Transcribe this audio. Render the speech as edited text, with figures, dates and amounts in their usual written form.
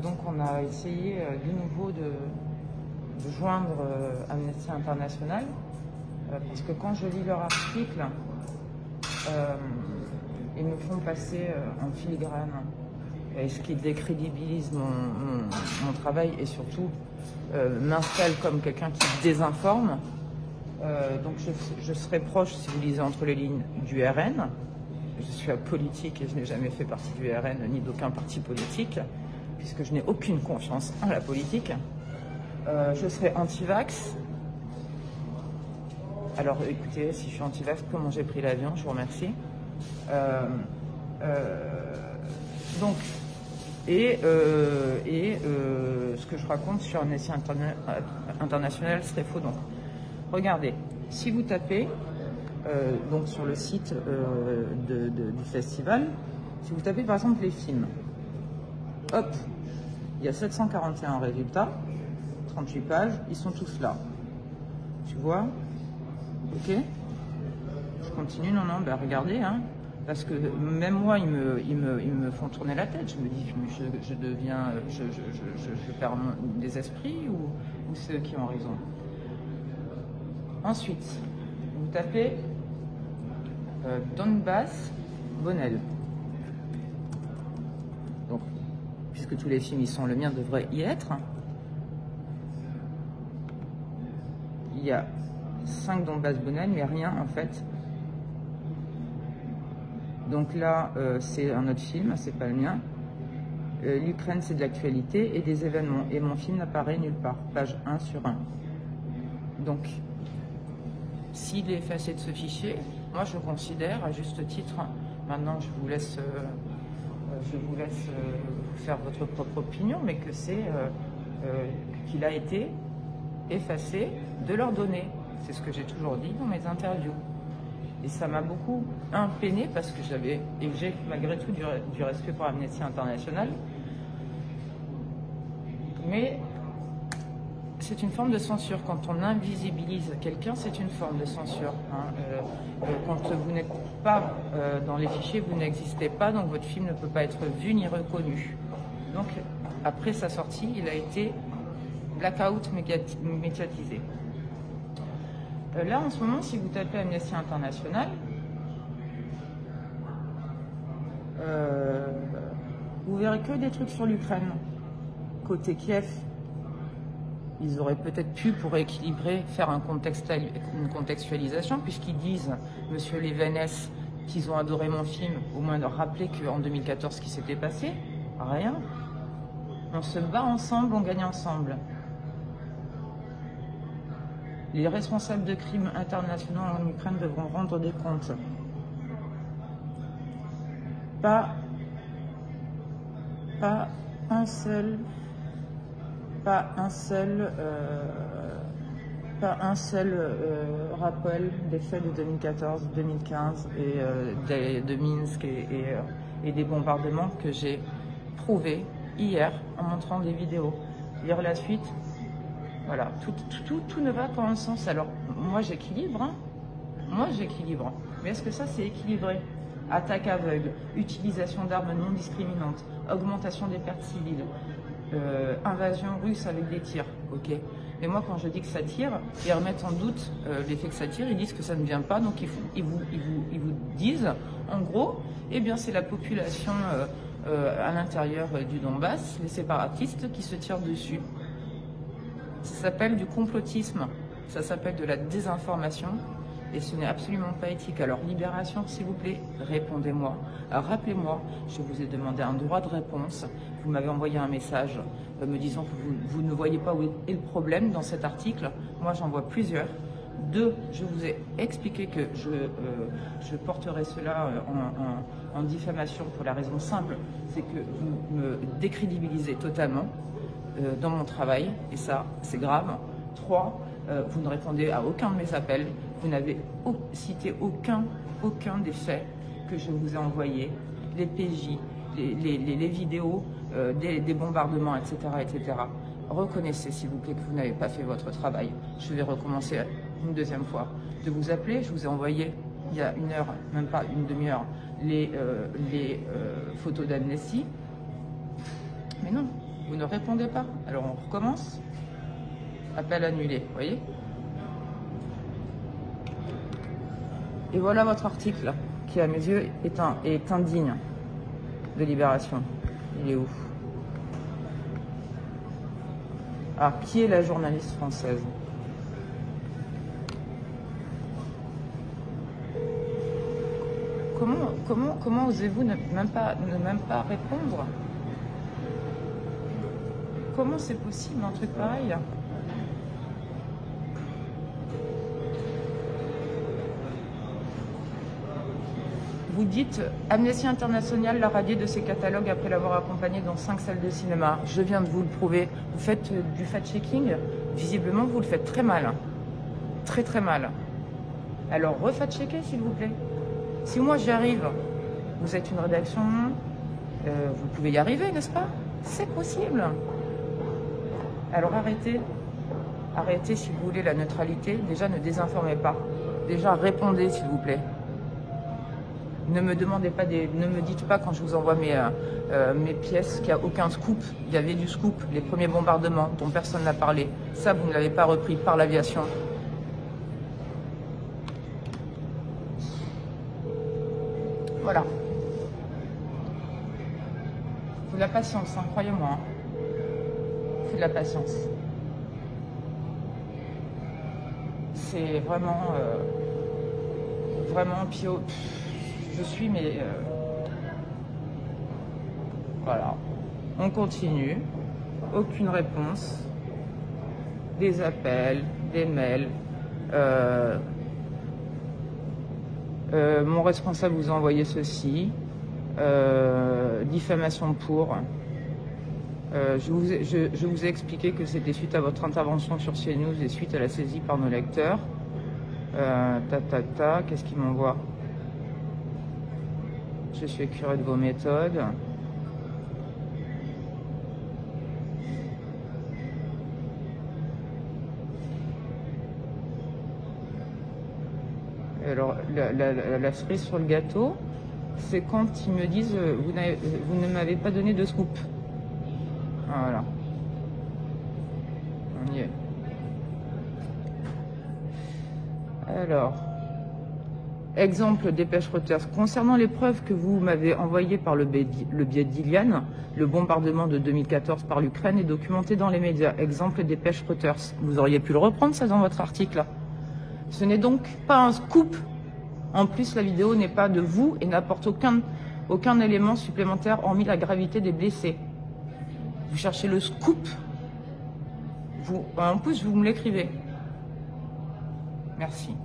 Donc on a essayé de nouveau de joindre Amnesty International, parce que quand je lis leur article, ils me font passer en filigrane, et ce qui décrédibilise mon travail et surtout m'installe comme quelqu'un qui désinforme. Donc je serai proche, si vous lisez entre les lignes, du RN. Je suis apolitique et je n'ai jamais fait partie du RN ni d'aucun parti politique, puisque je n'ai aucune confiance en la politique. Je serai anti-vax. Alors écoutez, si je suis anti-vax, comment j'ai pris l'avion? Je vous remercie. Donc, ce que je raconte sur Amnesty International serait faux. Donc, regardez, si vous tapez donc sur le site du festival, si vous tapez par exemple les films, hop, il y a 741 résultats, 38 pages, ils sont tous là. Tu vois? Ok? Je continue, non, ben regardez, hein, parce que même moi, ils me font tourner la tête. Je me dis, je deviens, je perds des esprits ou c'est eux qui ont raison. Ensuite, vous tapez Donbass Bonnel. Donc, puisque tous les films y sont, le mien devrait y être. Il y a 5 Donbass Bonnel, mais rien en fait. Donc là, c'est un autre film, c'est pas le mien. L'Ukraine, c'est de l'actualité et des événements. Et mon film n'apparaît nulle part. Page 1 sur 1. Donc, s'il est effacé de ce fichier, moi je considère, à juste titre, maintenant je vous laisse faire votre propre opinion, mais que c'est qu'il a été effacé de leurs données. C'est ce que j'ai toujours dit dans mes interviews. Et ça m'a beaucoup impeiné parce que j'ai malgré tout du respect pour Amnesty International. Mais c'est une forme de censure. Quand on invisibilise quelqu'un, c'est une forme de censure. Hein. Quand vous n'êtes pas dans les fichiers, vous n'existez pas, donc votre film ne peut pas être vu ni reconnu. Donc, après sa sortie, il a été blackout médiatisé. Là, en ce moment, si vous tapez Amnesty International, vous verrez que des trucs sur l'Ukraine. Côté Kiev, ils auraient peut-être pu, pour équilibrer, faire une contextualisation, puisqu'ils disent, monsieur Levenès, qu'ils ont adoré mon film, au moins leur rappeler qu'en 2014, ce qui s'était passé, rien. On se bat ensemble, on gagne ensemble. Les responsables de crimes internationaux en Ukraine devront rendre des comptes. Pas un seul rappel des faits de 2014, 2015 et de Minsk et des bombardements que j'ai prouvés hier en montrant des vidéos. Lire la suite. Voilà, tout ne va qu'en un sens. Alors, moi j'équilibre, hein. Moi j'équilibre. Mais est-ce que ça c'est équilibré? Attaque aveugle, utilisation d'armes non discriminantes, augmentation des pertes civiles, invasion russe avec des tirs, ok. Mais moi quand je dis que ça tire, ils remettent en doute l'effet que ça tire, ils disent que ça ne vient pas, donc ils vous disent, en gros, eh bien c'est la population à l'intérieur du Donbass, les séparatistes qui se tirent dessus. Ça s'appelle du complotisme, ça s'appelle de la désinformation et ce n'est absolument pas éthique. Alors Libération, s'il vous plaît, répondez-moi. Rappelez-moi, je vous ai demandé un droit de réponse. Vous m'avez envoyé un message me disant que vous ne voyez pas où est le problème dans cet article. Moi, j'en vois plusieurs. 2, je vous ai expliqué que je porterai cela en diffamation pour la raison simple, c'est que vous me décrédibilisez totalement dans mon travail, et ça, c'est grave. 3, vous ne répondez à aucun de mes appels, vous n'avez cité aucun des faits que je vous ai envoyés, les PJ, les vidéos des bombardements, etc., etc. Reconnaissez, s'il vous plaît, que vous n'avez pas fait votre travail. Je vais recommencer une deuxième fois de vous appeler. Je vous ai envoyé, il y a 1 heure, même pas une demi-heure, les photos d'Amnesty. Mais non. Vous ne répondez pas. Alors on recommence. Appel annulé, vous voyez? Et voilà votre article, qui à mes yeux est indigne de Libération. Il est où? Ah, qui est la journaliste française? Comment osez-vous ne même pas répondre? Comment c'est possible un truc pareil? Vous dites Amnesty International l'a radié de ses catalogues après l'avoir accompagné dans 5 salles de cinéma. Je viens de vous le prouver. Vous faites du fact-checking. Visiblement, vous le faites très mal. Très très mal. Alors refact-checker s'il vous plaît. Si moi j'y arrive, vous êtes une rédaction, vous pouvez y arriver, n'est-ce pas? C'est possible. Alors arrêtez si vous voulez la neutralité. Déjà ne désinformez pas. Déjà répondez s'il vous plaît. Ne me demandez pas ne me dites pas quand je vous envoie mes pièces qu'il n'y a aucun scoop. Il y avait du scoop, les premiers bombardements dont personne n'a parlé. Ça, vous ne l'avez pas repris par l'aviation. Voilà. Faut de la patience, hein, croyez-moi. Hein. Faut de la patience. C'est vraiment, vraiment pio. Je suis, mais voilà. On continue. Aucune réponse. Des appels, des mails. Mon responsable vous a envoyé ceci. Diffamation pour. Je vous ai expliqué que c'était suite à votre intervention sur CNews et suite à la saisie par nos lecteurs. Qu'est-ce qu'il m'envoie? Je suis curieux de vos méthodes. Alors, la cerise sur le gâteau, c'est quand ils me disent vous ne m'avez pas donné de scoop. Voilà. On y est. Alors, exemple dépêche Reuters. Concernant les preuves que vous m'avez envoyées par le biais d'Iliane, le bombardement de 2014 par l'Ukraine est documenté dans les médias. Exemple dépêche Reuters. Vous auriez pu le reprendre ça dans votre article. Ce n'est donc pas un scoop. En plus, la vidéo n'est pas de vous et n'apporte aucun élément supplémentaire hormis la gravité des blessés. Vous cherchez le scoop. En plus, vous me l'écrivez. Merci.